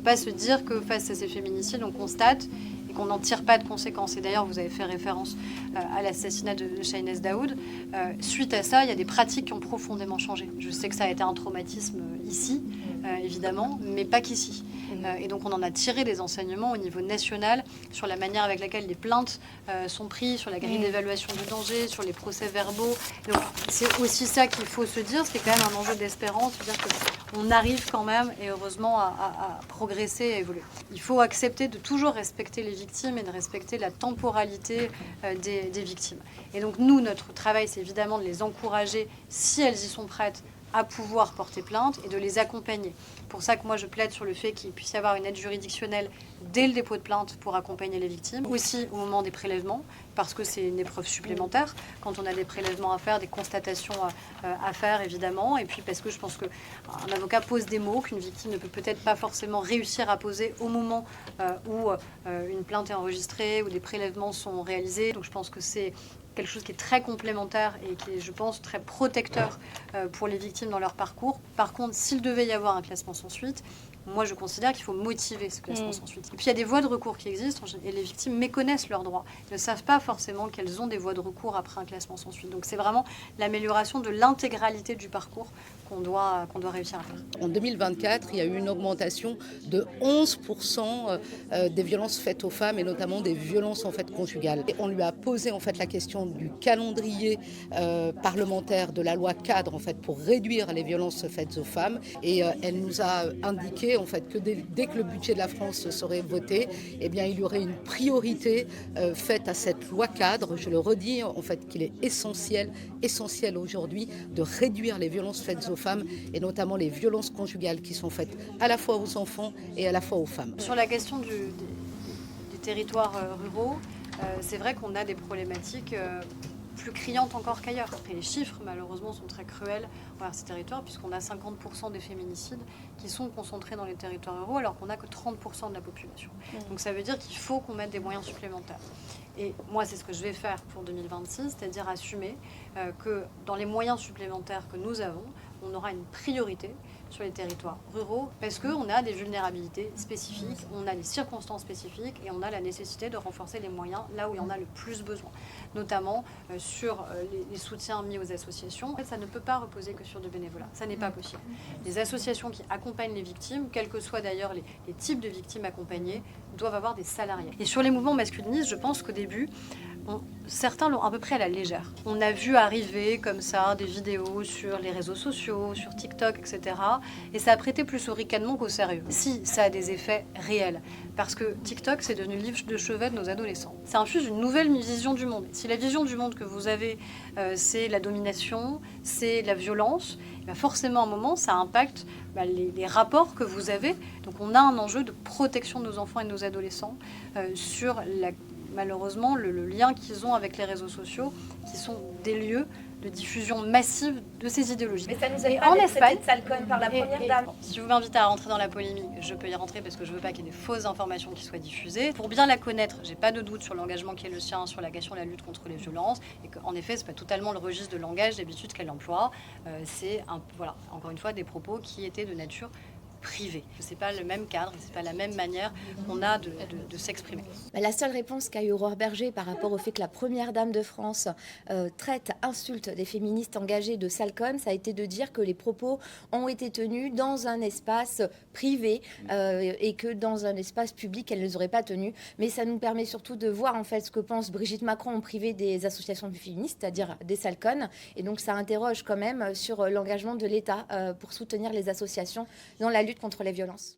peut pas se dire que face à ces féminicides, on constate et qu'on n'en tire pas de conséquences. Et d'ailleurs, vous avez fait référence à l'assassinat de Chahinez Daoud. Suite à ça, il y a des pratiques qui ont profondément changé. Je sais que ça a été un traumatisme ici, évidemment, mais pas qu'ici. Et donc on en a tiré des enseignements au niveau national sur la manière avec laquelle les plaintes sont prises, sur la grille d'évaluation du danger, sur les procès-verbaux. Donc c'est aussi ça qu'il faut se dire, ce qui est quand même un enjeu d'espérance, c'est-à-dire qu'on arrive quand même, et heureusement, à progresser et à évoluer. Il faut accepter de toujours respecter les victimes et de respecter la temporalité des victimes. Et donc nous, notre travail, c'est évidemment de les encourager, si elles y sont prêtes, à pouvoir porter plainte et de les accompagner. Pour ça que moi je plaide sur le fait qu'il puisse y avoir une aide juridictionnelle dès le dépôt de plainte pour accompagner les victimes, aussi au moment des prélèvements, parce que c'est une épreuve supplémentaire quand on a des prélèvements à faire, des constatations à faire évidemment, et puis parce que je pense qu'un avocat pose des mots qu'une victime ne peut peut-être pas forcément réussir à poser au moment où une plainte est enregistrée, où des prélèvements sont réalisés. Donc je pense que c'est quelque chose qui est très complémentaire et qui est, je pense, très protecteur pour les victimes dans leur parcours. Par contre, s'il devait y avoir un classement sans suite, moi je considère qu'il faut motiver ce classement sans suite. Et puis il y a des voies de recours qui existent et les victimes méconnaissent leurs droits. Elles ne savent pas forcément qu'elles ont des voies de recours après un classement sans suite. Donc c'est vraiment l'amélioration de l'intégralité du parcours qu'on doit réussir à faire. En 2024, il y a eu une augmentation de 11% des violences faites aux femmes et notamment des violences en fait conjugales. Et on lui a posé en fait la question du calendrier parlementaire de la loi cadre en fait pour réduire les violences faites aux femmes et elle nous a indiqué en fait que dès que le budget de la France serait voté, eh bien il y aurait une priorité faite à cette loi cadre. Je le redis en fait qu'il est essentiel aujourd'hui de réduire les violences faites aux femmes et notamment les violences conjugales qui sont faites à la fois aux enfants et à la fois aux femmes. Sur la question des territoires ruraux, c'est vrai qu'on a des problématiques plus criantes encore qu'ailleurs. Et les chiffres, malheureusement, sont très cruels envers ces territoires, puisqu'on a 50% des féminicides qui sont concentrés dans les territoires ruraux, alors qu'on n'a que 30% de la population. Donc ça veut dire qu'il faut qu'on mette des moyens supplémentaires. Et moi, c'est ce que je vais faire pour 2026, c'est-à-dire assumer que dans les moyens supplémentaires que nous avons, on aura une priorité sur les territoires ruraux parce qu'on a des vulnérabilités spécifiques, on a des circonstances spécifiques et on a la nécessité de renforcer les moyens là où il y en a le plus besoin, notamment sur les soutiens mis aux associations. En fait, ça ne peut pas reposer que sur du bénévolat, ça n'est pas possible. Les associations qui accompagnent les victimes, quels que soient d'ailleurs les types de victimes accompagnées, doivent avoir des salariés. Et sur les mouvements masculinistes, je pense qu'au début, certains l'ont à peu près à la légère. On a vu arriver comme ça des vidéos sur les réseaux sociaux, sur TikTok, etc. Et ça a prêté plus au ricanement qu'au sérieux. Si, ça a des effets réels. Parce que TikTok, c'est devenu le livre de chevet de nos adolescents. Ça infuse une nouvelle vision du monde. Si la vision du monde que vous avez, c'est la domination, c'est la violence, forcément, à un moment, ça impacte les rapports que vous avez. Donc on a un enjeu de protection de nos enfants et de nos adolescents sur malheureusement le lien qu'ils ont avec les réseaux sociaux, qui sont des lieux de diffusion massive de ces idéologies. Mais ça nous aide pas d'être traité de sale conne par la première dame. Si vous m'invitez à rentrer dans la polémique, je peux y rentrer parce que je veux pas qu'il y ait des fausses informations qui soient diffusées. Pour bien la connaître, j'ai pas de doute sur l'engagement qui est le sien, sur la question de la lutte contre les violences, et qu'en effet, c'est pas totalement le registre de langage d'habitude qu'elle emploie. C'est voilà, encore une fois, des propos qui étaient de nature privée. C'est pas le même cadre, c'est pas la même manière qu'on a de s'exprimer. La seule réponse qu'a eu Aurore Berger par rapport au fait que la première dame de France insulte des féministes engagées de sale conne, ça a été de dire que les propos ont été tenus dans un espace privé et que dans un espace public, elle ne les aurait pas tenus. Mais ça nous permet surtout de voir en fait ce que pense Brigitte Macron en privé des associations féministes, c'est-à-dire des sale connes. Et donc ça interroge quand même sur l'engagement de l'État pour soutenir les associations dans la lutte contre les violences.